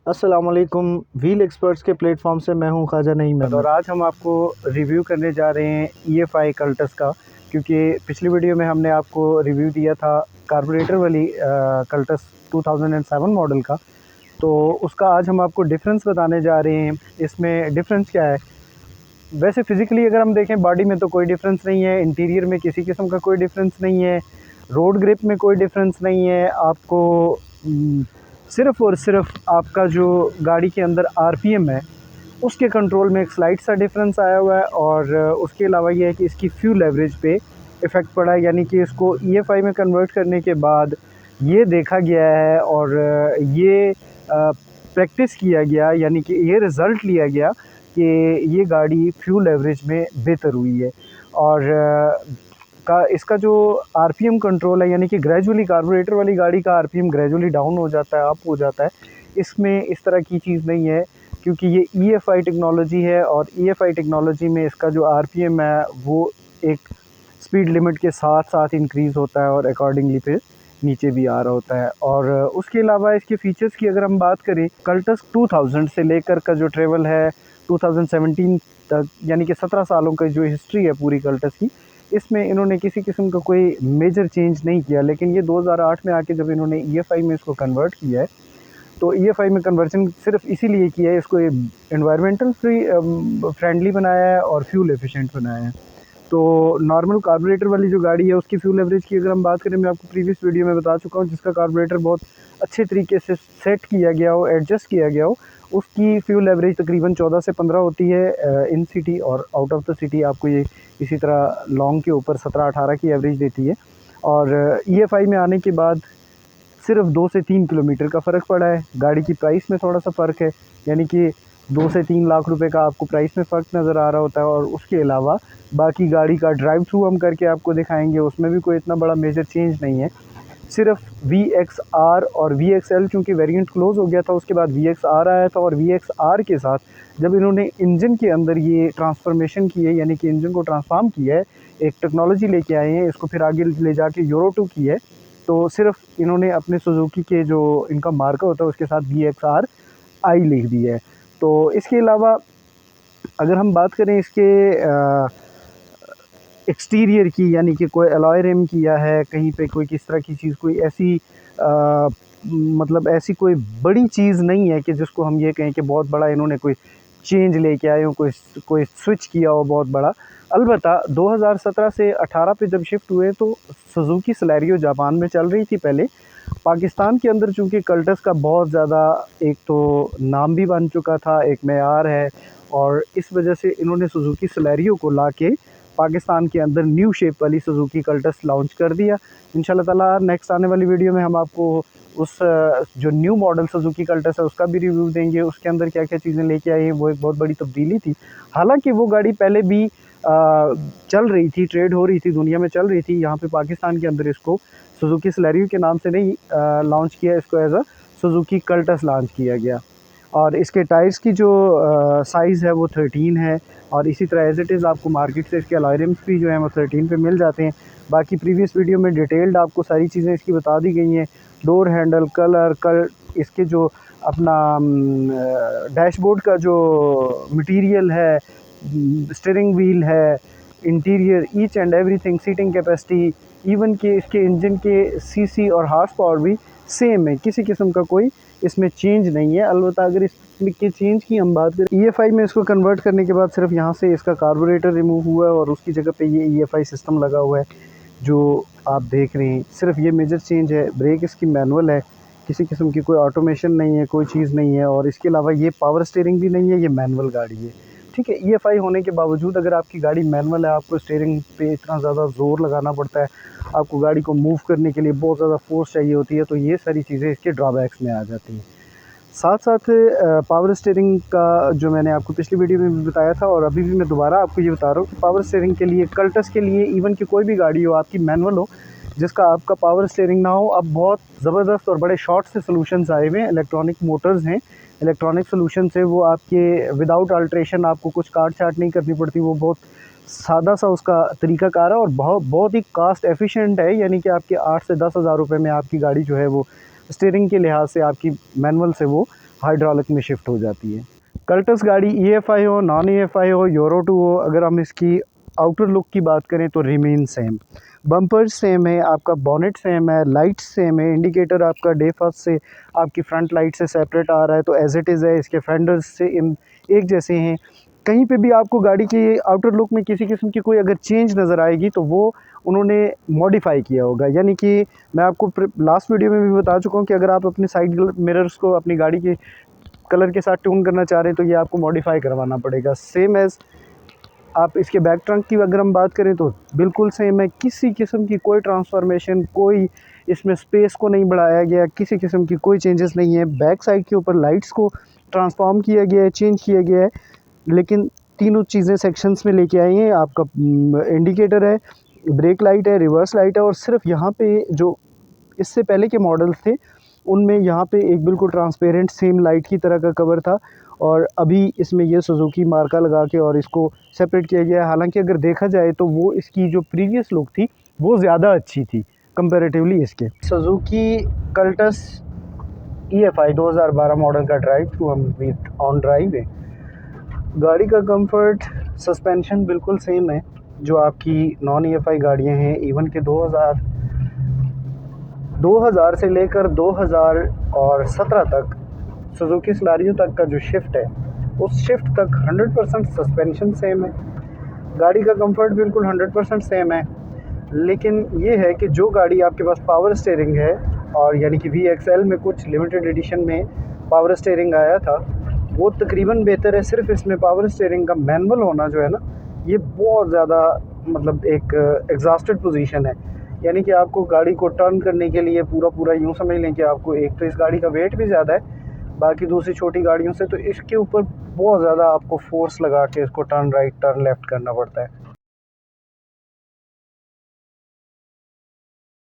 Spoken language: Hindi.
अस्सलाम वालेकुम। व्हील एक्सपर्ट्स के प्लेटफॉर्म से मैं हूं ख्वाजा नईम अहमद और आज हम आपको रिव्यू करने जा रहे हैं EFI कल्टस का, क्योंकि पिछली वीडियो में हमने आपको रिव्यू दिया था कार्बोरेटर वाली कल्टस 2007 मॉडल का। तो उसका आज हम आपको डिफरेंस बताने जा रहे हैं। इसमें डिफरेंस क्या है? वैसे फ़िज़िकली अगर हम देखें बॉडी में तो कोई डिफरेंस नहीं है, इंटीरियर में किसी किस्म का कोई डिफरेंस नहीं है, रोड ग्रिप में कोई डिफरेंस नहीं है। आपको सिर्फ़ और सिर्फ आपका जो गाड़ी के अंदर RPM है उसके कंट्रोल में एक स्लाइट सा डिफरेंस आया हुआ है। और उसके अलावा ये है कि इसकी फ्यूल एवरेज पे इफ़ेक्ट पड़ा है, यानी कि इसको EFI में कन्वर्ट करने के बाद ये देखा गया है और ये प्रैक्टिस किया गया, यानी कि ये रिज़ल्ट लिया गया कि ये गाड़ी फ्यूल एवरेज में बेहतर हुई है। और इसका जो RPM कंट्रोल है, यानी कि ग्रेजुअली कार्बोरेटर वाली गाड़ी का RPM ग्रेजुअली डाउन हो जाता है, अप हो जाता है। इसमें इस तरह की चीज़ नहीं है, क्योंकि ये EFI टेक्नोलॉजी है और EFI टेक्नोलॉजी में इसका जो RPM है वो एक स्पीड लिमिट के साथ साथ इंक्रीज़ होता है और अकॉर्डिंगली फिर नीचे भी आ रहा होता है। और उसके अलावा इसके फ़ीचर्स की अगर हम बात करें, कल्टस 2000 से लेकर का जो ट्रेवल है 2017 तक, यानी कि 17 सालों का जो हिस्ट्री है पूरी कल्टस की, इसमें इन्होंने किसी किस्म का कोई मेजर चेंज नहीं किया। लेकिन ये 2008 में आके जब इन्होंने EFI में इसको कन्वर्ट किया है, तो EFI में कन्वर्जन सिर्फ इसीलिए किया है, इसको एनवायरमेंटल फ्रेंडली बनाया है और फ्यूल एफिशिएंट बनाया है। तो नॉर्मल कार्बोरेटर वाली जो गाड़ी है उसकी फ्यूल एवरेज की अगर हम बात करें, मैं आपको प्रीवियस वीडियो में बता चुका हूँ, जिसका कार्बोरेटर बहुत अच्छे तरीके से सेट किया गया हो, एडजस्ट किया गया हो, उसकी फ्यूल एवरेज तकरीबन 14 से 15 होती है इन सिटी, और आउट ऑफ द सिटी आपको ये इसी तरह लॉन्ग के ऊपर 17-18 की एवरेज देती है। और EFI में आने के बाद सिर्फ 2 से 3 किलोमीटर का फ़र्क पड़ा है। गाड़ी की प्राइस में थोड़ा सा फ़र्क है, यानी कि 2 से 3 लाख रुपए का आपको प्राइस में फ़र्क नज़र आ रहा होता है। और उसके अलावा बाकी गाड़ी का ड्राइव थ्रू हम करके आपको दिखाएंगे, उसमें भी कोई इतना बड़ा मेजर चेंज नहीं है। सिर्फ VXR और VXL चूँकि वेरिएंट क्लोज़ हो गया था, उसके बाद VXR आया था, और VXR के साथ जब इन्होंने इंजन के अंदर ये ट्रांसफॉर्मेशन की है, यानी कि इंजन को ट्रांसफॉर्म किया है, एक टेक्नोलॉजी लेके आए हैं, इसको फिर आगे ले जाके यूरो 2 की है, तो सिर्फ इन्होंने अपने सुजुकी के जो इनका मार्का होता है उसके साथ VXR I लिख दी है। तो इसके अलावा अगर हम बात करें इसके एक्सटीरियर की, यानी कि कोई अलॉय रिम किया है कहीं पे, कोई किस तरह की चीज़, कोई ऐसी मतलब ऐसी कोई बड़ी चीज़ नहीं है कि जिसको हम ये कहें कि बहुत बड़ा इन्होंने कोई चेंज लेके आए हो, कोई स्विच किया हो बहुत बड़ा। अलबत्ता 2017 से 18 पे जब शिफ्ट हुए तो सुजुकी सिलेरियो जापान में चल रही थी पहले। पाकिस्तान के अंदर चूँकि कल्टस का बहुत ज़्यादा एक तो नाम भी बन चुका था, एक मेयार है, और इस वजह से इन्होंने सुजुकी सिलेरियो को लाके पाकिस्तान के अंदर न्यू शेप वाली सुजुकी कल्टस लॉन्च कर दिया। इंशाल्लाह ताला नेक्स्ट आने वाली वीडियो में हम आपको उस जो न्यू मॉडल सुजुकी कल्टस है उसका भी रिव्यू देंगे, उसके अंदर क्या क्या चीज़ें लेके आई हैं। वो एक बहुत बड़ी तब्दीली थी। हालांकि वो गाड़ी पहले भी चल रही थी, ट्रेड हो रही थी, दुनिया में चल रही थी। यहाँ पे पाकिस्तान के अंदर इसको सुजुकी सिलेरियो के नाम से नहीं लॉन्च किया, इसको as a Suzuki Cultus launch किया गया। और इसके टायर्स की जो साइज़ है वो 13 है, और इसी तरह एज़ इट इज़ आपको मार्केट से इसके अलॉय रिम्स भी जो हैं वो 13 पे मिल जाते हैं। बाकी प्रीवियस वीडियो में डिटेल्ड आपको सारी चीज़ें इसकी बता दी गई हैं। डोर हैंडल, कलर, इसके जो अपना डैशबोर्ड का जो मटेरियल है, स्टीयरिंग व्हील है, interior, each and everything, seating capacity, even कि इसके इंजन के CC और हार्स पावर भी सेम है, किसी किस्म का कोई इसमें चेंज नहीं है। अलबत्ता अगर इसके चेंज की हम बात करें, EFI में इसको कन्वर्ट करने के बाद सिर्फ यहाँ से इसका कार्बोरेटर रिमूव हुआ है और उसकी जगह पे ये EFI सिस्टम लगा हुआ है जो आप देख रहे हैं। सिर्फ ये मेजर चेंज है। ब्रेक इसकी मैनुअल है, किसी किस्म की कोई ऑटोमेशन नहीं है, कोई चीज़ नहीं है। और इसके अलावा ये पावर स्टीयरिंग भी नहीं है, ये मैनुअल गाड़ी है। ठीक है, EFI होने के बावजूद अगर आपकी गाड़ी मैनुअल है, आपको स्टीयरिंग पे इतना ज़्यादा ज़ोर लगाना पड़ता है, आपको गाड़ी को मूव करने के लिए बहुत ज़्यादा फोर्स चाहिए होती है, तो ये सारी चीज़ें इसके ड्रॉबैक्स में आ जाती हैं। साथ साथ पावर स्टीयरिंग का जो मैंने आपको पिछली वीडियो में भी बताया था, और अभी भी मैं दोबारा आपको ये बता रहा हूँ कि पावर स्टीयरिंग के लिए, कल्टस के लिए, इवन कि कोई भी गाड़ी हो आपकी मैनुअल हो जिसका आपका पावर स्टीयरिंग ना हो, अब बहुत ज़बरदस्त और बड़े शॉर्ट से सॉल्यूशंस आए हुए हैं। इलेक्ट्रॉनिक मोटर्स हैं, इलेक्ट्रॉनिक सॉल्यूशन से वो आपके विदाउट अल्ट्रेशन आपको कुछ काट छाट नहीं करनी पड़ती। वो बहुत सादा सा उसका तरीक़ाकार है और बहुत बहुत ही कास्ट एफिशिएंट है, यानी कि आपके 8 से 10 हज़ार रुपये में आपकी गाड़ी जो है वो स्टीयरिंग के लिहाज से आपकी मैनुअल से वो हाइड्रोलिक में शिफ्ट हो जाती है। कल्टस गाड़ी EFI हो, नॉन EFI हो, यूरो 2 हो, अगर हम इसकी आउटर लुक की बात करें तो रिमेन सेम। बम्पर्स सेम है, आपका बॉनेट सेम है, लाइट्स सेम है, इंडिकेटर आपका डे फर्स्ट से आपकी फ्रंट लाइट से सेपरेट आ रहा है तो एज इट इज़ है। इसके फेंडर्स से एक जैसे हैं। कहीं पे भी आपको गाड़ी की आउटर लुक में किसी किस्म की कोई अगर चेंज नज़र आएगी तो वो उन्होंने मॉडिफाई किया होगा। यानी कि मैं आपको लास्ट वीडियो में भी बता चुका हूँ कि अगर आप अपने साइड मिरर्स को अपनी गाड़ी के कलर के साथ ट्यून करना चाह रहे हैं तो ये आपको मॉडिफाई करवाना पड़ेगा। सेम एज़ आप इसके बैक ट्रंक की अगर हम बात करें तो बिल्कुल सेम है। किसी किस्म की कोई ट्रांसफॉर्मेशन, कोई इसमें स्पेस को नहीं बढ़ाया गया, किसी किस्म की कोई चेंजेस नहीं है। बैक साइड के ऊपर लाइट्स को ट्रांसफॉर्म किया गया है, चेंज किया गया है, लेकिन तीनों चीज़ें सेक्शंस में लेके आई हैं। आपका इंडिकेटर है, ब्रेक लाइट है, रिवर्स लाइट है, और सिर्फ यहाँ पे जो इससे पहले के मॉडल्स थे उनमें यहाँ पे एक बिल्कुल ट्रांसपेरेंट सेम लाइट की तरह का कवर था, और अभी इसमें ये सुजुकी मार्का लगा के और इसको सेपरेट किया गया है। हालांकि अगर देखा जाए तो वो इसकी जो प्रीवियस लुक थी वो ज़्यादा अच्छी थी कंपैरेटिवली इसके। सुजुकी कल्टस EFI 2012 मॉडल का ड्राइव थ्रू हम ऑन ड्राइव है। गाड़ी का कंफर्ट, सस्पेंशन बिल्कुल सेम है जो आपकी नॉन EFI गाड़ियाँ हैं। इवन के 2000 से लेकर 2017 तक सुजुकी स्लारियो तक का जो शिफ्ट है उस शिफ्ट तक 100% सस्पेंशन सेम है। गाड़ी का कंफर्ट बिल्कुल 100% सेम है। लेकिन ये है कि जो गाड़ी आपके पास पावर स्टीयरिंग है, और यानी कि VXL में कुछ लिमिटेड एडिशन में पावर स्टीयरिंग आया था, वो तकरीबन बेहतर है। सिर्फ इसमें पावर स्टीयरिंग का मैनुअल होना जो है ना, ये बहुत ज़्यादा मतलब एक एग्जॉस्टेड पोजीशन है। यानी कि आपको गाड़ी को टर्न करने के लिए पूरा यूँ समझ लें कि आपको एक तो इस गाड़ी का वेट भी ज़्यादा है बाकी दूसरी छोटी गाड़ियों से, तो इसके ऊपर बहुत ज़्यादा आपको फोर्स लगा के इसको टर्न राइट टर्न लेफ़्ट करना पड़ता है।